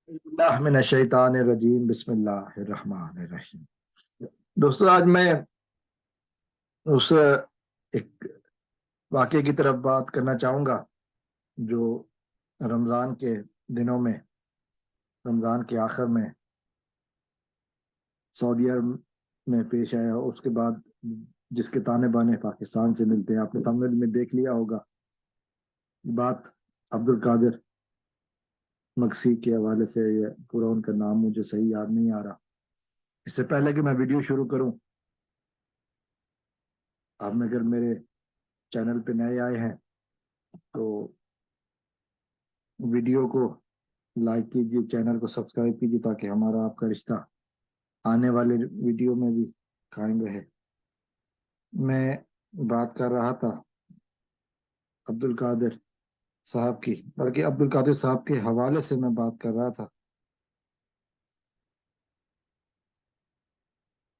मिनश्शैतानिर्रजीम बिस्मिल्लाहिर्रहमानिर्रहीम। दोस्तों, आज मैं उस एक वाक़े की तरफ बात करना चाहूँगा जो रमज़ान के दिनों में, रमज़ान के आखिर में सऊदी अरब में पेश आया। उसके बाद जिसके ताने बाने पाकिस्तान से मिलते हैं, आपने तमिल में देख लिया होगा। बात अब्दुल कादिर मक्सी के हवाले से, ये पूरा उनका नाम मुझे सही याद नहीं आ रहा। इससे पहले कि मैं वीडियो शुरू करूं, आप अगर मेरे चैनल पे नए आए हैं तो वीडियो को लाइक कीजिए, चैनल को सब्सक्राइब कीजिए ताकि हमारा आपका रिश्ता आने वाले वीडियो में भी कायम रहे। मैं बात कर रहा था अब्दुल कादिर साहब की, बल्कि अब्दुल कादिर साहब के हवाले से मैं बात कर रहा था।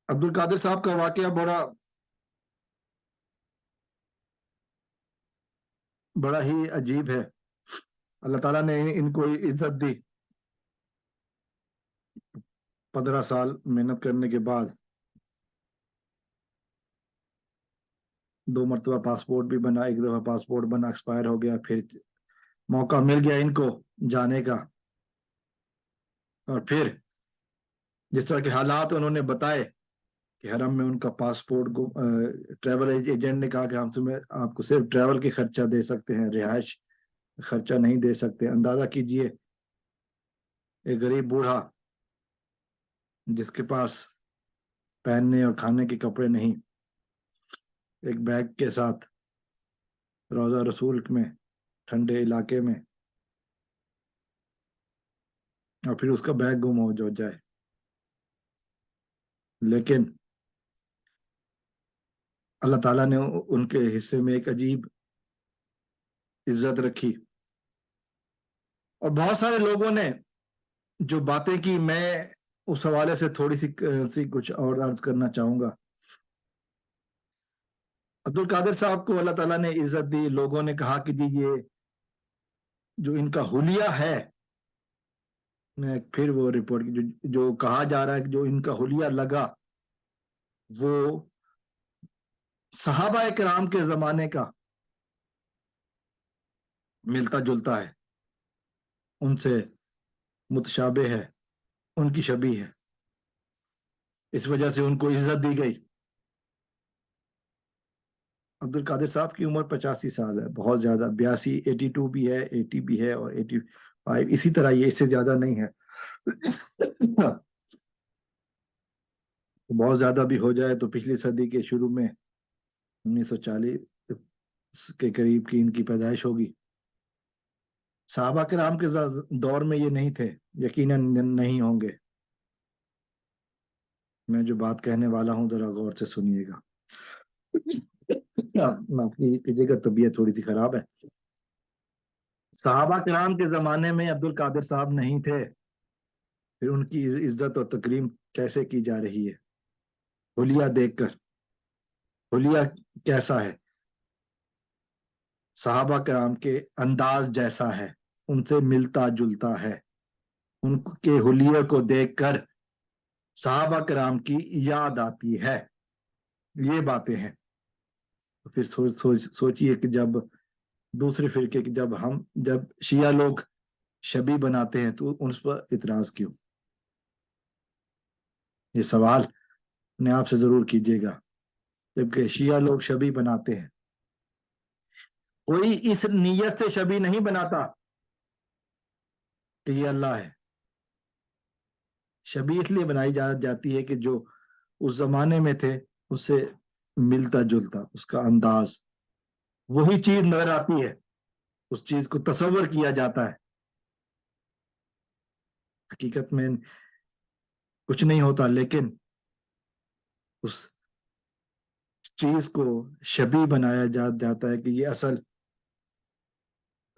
अब्दुल कादिर साहब का वाकया बड़ा बड़ा ही अजीब है। अल्लाह ताला ने इनको इज्जत दी। 15 साल मेहनत करने के बाद 2 मरतबा पासपोर्ट भी बना, एक दफा पासपोर्ट बना, एक्सपायर हो गया, फिर मौका मिल गया इनको जाने का। और फिर जिस तरह के हालात उन्होंने बताए कि हरम में उनका पासपोर्ट को ट्रैवल एजेंट ने कहा कि हम तुम्हें आपको सिर्फ ट्रैवल की खर्चा दे सकते हैं, रिहाइश खर्चा नहीं दे सकते। अंदाजा कीजिए, एक गरीब बूढ़ा जिसके पास पहनने और खाने के कपड़े नहीं, एक बैग के साथ रोजा रसूल में ठंडे इलाके में, और फिर उसका बैग गुम हो जाए। लेकिन अल्लाह ताला ने उनके हिस्से में एक अजीब इज्जत रखी। और बहुत सारे लोगों ने जो बातें की, मैं उस हवाले से थोड़ी सी कुछ और अर्ज करना चाहूंगा। अब्दुल कादिर साहब को अल्लाह ताला ने इज्जत दी। लोगों ने कहा कि जी ये जो इनका हुलिया है, मैं फिर वो रिपोर्ट की, जो कहा जा रहा है कि जो इनका हुलिया लगा वो सहाबा किराम के जमाने का मिलता जुलता है, उनसे मुतशाबे है, उनकी शबी है। इस वजह से उनको इज्जत दी गई। अब्दुल कादिर साहब की उम्र 85 साल है, बहुत ज्यादा, 82 भी है, 80 भी है, और 85 इसी तरह, ये इससे ज्यादा नहीं है। बहुत ज्यादा भी हो जाए तो पिछली सदी के शुरू में 1940 के करीब की इनकी पैदाइश होगी। साहबा किराम के दौर में ये नहीं थे, यकीनन नहीं होंगे। मैं जो बात कहने वाला हूं जरा गौर से सुनिएगा। माफ कीजिएगा, तबीयत थोड़ी सी खराब है। साहबा किराम के जमाने में अब्दुल कादिर साहब नहीं थे, फिर उनकी इज्जत और तकरीम कैसे की जा रही है। हुलिया देखकर, हुलिया कैसा है, साहबा किराम के अंदाज जैसा है, उनसे मिलता जुलता है। उनके हुलिये को देखकर साहबा किराम की याद आती है। ये बातें हैं। तो फिर सोचिए कि जब दूसरे फिरके की, जब शिया लोग शबी बनाते हैं तो उन पर इतराज क्यों? ये सवाल अपने आप से जरूर कीजिएगा। जबकि शिया लोग शबी बनाते हैं, कोई इस नीयत से शबी नहीं बनाता कि ये अल्लाह है। शबी इसलिए बनाई जाती है कि जो उस जमाने में थे उससे मिलता जुलता, उसका अंदाज, वही चीज नजर आती है, उस चीज को तस्वर किया जाता है। हकीकत में कुछ नहीं होता, लेकिन उस चीज को शबी बनाया जाता है कि ये असल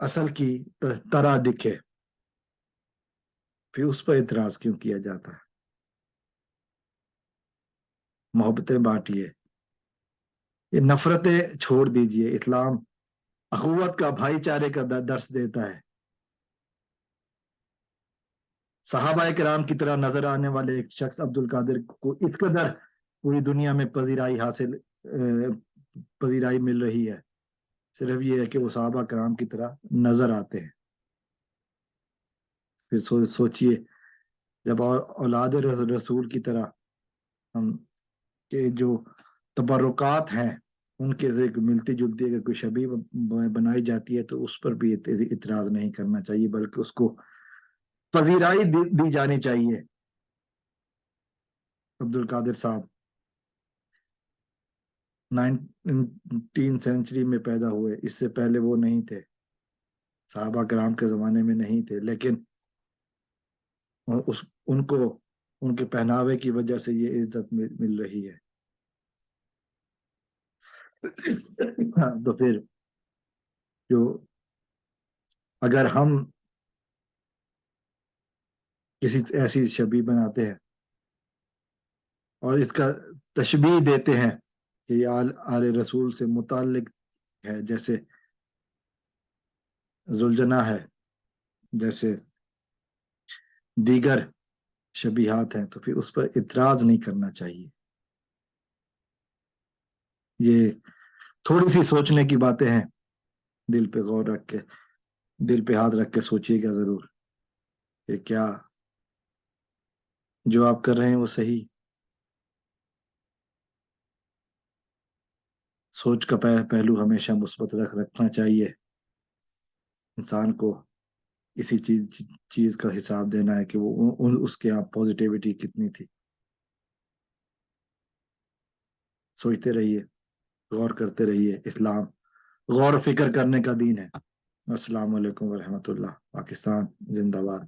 असल की तरह दिखे। फिर उस पर इतराज क्यों किया जाता है? मोहब्बतें बांटिए, ये नफरतें छोड़ दीजिए। इस्लाम अखुवत का, भाईचारे का दर्स देता है। صحابہ کرام کی طرح نظر آنے والے ایک شخص عبد القادر کو اس قدر پوری دنیا میں پذیرائی مل رہی ہے، صرف یہ ہے کہ وہ صحابہ کرام کی طرح نظر آتے ہیں۔ پھر سوچئے جب اولاد رسول کی طرح ہم کہ جو تبرکات ہیں ان کے ملتی جلتی اگر کوئی شبیہ بنائی جاتی ہے تو اس پر بھی اعتراض نہیں کرنا چاہیے، بلکہ اس کو پذیرائی دی جانی چاہیے۔ عبد القادر صاحب 19 سینچری میں پیدا ہوئے، اس سے پہلے وہ نہیں تھے، صحابہ کرام کے زمانے میں نہیں تھے، لیکن ان کو ان کے پہناوے کی وجہ سے یہ عزت مل رہی ہے۔ تو پھر جو اگر ہم کسی ایسی شبیہ بناتے ہیں اور اس کا تشبیہ دیتے ہیں کہ یہ آل رسول سے متعلق ہے، جیسے ذوالجناح ہے، جیسے دیگر شبیہات ہیں، تو پھر اس پر اعتراض نہیں کرنا چاہیے۔ یہ تھوڑی سی سوچنے کی باتیں ہیں، دل پہ غور رکھ کے، دل پہ ہاتھ رکھ کے سوچیے گا ضرور کہ کیا جو آپ کر رہے ہیں وہ صحیح۔ سوچ کا پہلو ہمیشہ مثبت رکھنا چاہیے، انسان کو اسی چیز کا حساب دینا ہے کہ وہ اس کے یہاں پازیٹیوٹی کتنی تھی۔ سوچتے رہیے، غور کرتے رہیے، اسلام غور و فکر کرنے کا دین ہے۔ السلام علیکم ورحمۃ اللہ۔ پاکستان زندہ باد۔